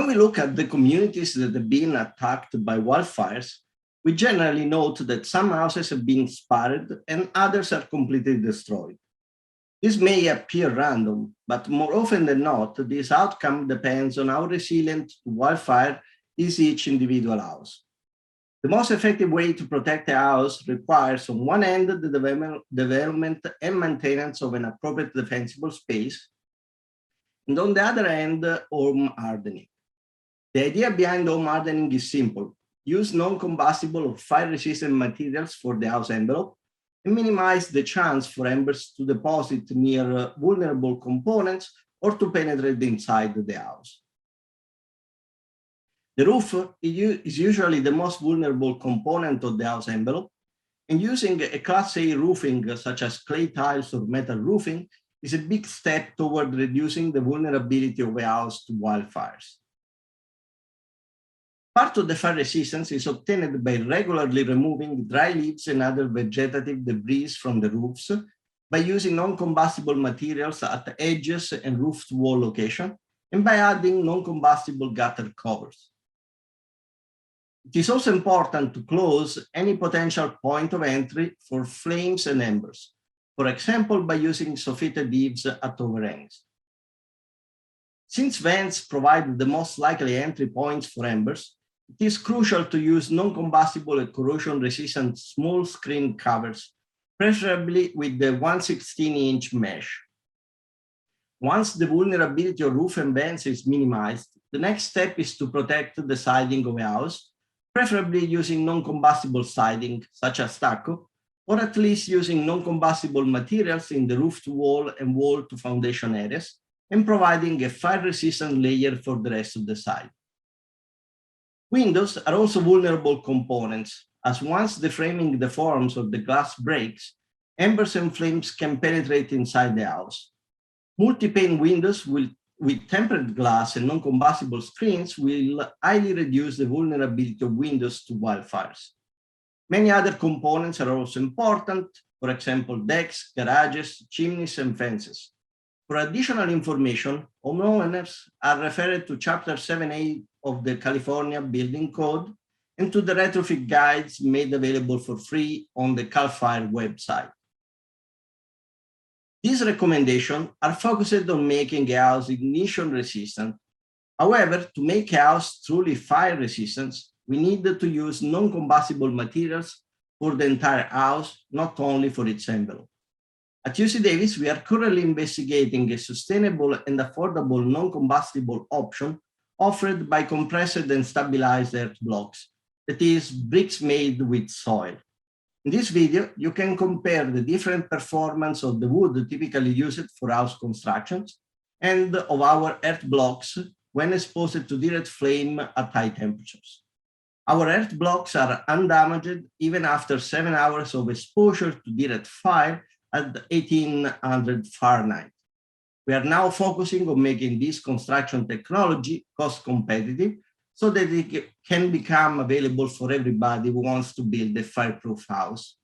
When we look at the communities that have been attacked by wildfires, we generally note that some houses have been spared and others are completely destroyed. This may appear random, but more often than not, this outcome depends on how resilient to wildfire is each individual house. The most effective way to protect a house requires, on one end, the development and maintenance of an appropriate defensible space, and on the other end, home hardening. The idea behind home hardening is simple. Use non-combustible or fire-resistant materials for the house envelope and minimize the chance for embers to deposit near vulnerable components or to penetrate inside the house. The roof is usually the most vulnerable component of the house envelope, and using a Class A roofing such as clay tiles or metal roofing is a big step toward reducing the vulnerability of a house to wildfires. Part of the fire resistance is obtained by regularly removing dry leaves and other vegetative debris from the roofs by using non-combustible materials at the edges and roofed wall location, and by adding non-combustible gutter covers. It is also important to close any potential point of entry for flames and embers, for example, by using soffited eaves at overhangs. Since vents provide the most likely entry points for embers, it is crucial to use non-combustible and corrosion-resistant small screen covers, preferably with the 1/16-inch mesh. Once the vulnerability of roof and vents is minimized, the next step is to protect the siding of a house, preferably using non-combustible siding, such as stucco, or at least using non-combustible materials in the roofed wall and wall to foundation areas, and providing a fire-resistant layer for the rest of the side. Windows are also vulnerable components, as once the framing deforms or the glass breaks, embers and flames can penetrate inside the house. Multi-pane windows with tempered glass and non-combustible screens will highly reduce the vulnerability of windows to wildfires. Many other components are also important, for example, decks, garages, chimneys, and fences. For additional information, homeowners are referred to Chapter 7A of the California Building Code and to the retrofit guides made available for free on the CAL FIRE website. These recommendations are focused on making a house ignition resistant. However, to make a house truly fire resistant, we need to use non-combustible materials for the entire house, not only for its envelope. At UC Davis, we are currently investigating a sustainable and affordable non-combustible option offered by compressed and stabilized earth blocks, that is, bricks made with soil. In this video, you can compare the different performance of the wood typically used for house constructions and of our earth blocks when exposed to direct flame at high temperatures. Our earth blocks are undamaged even after 7 hours of exposure to direct fire at 1800 Fahrenheit. We are now focusing on making this construction technology cost competitive so that it can become available for everybody who wants to build a fireproof house.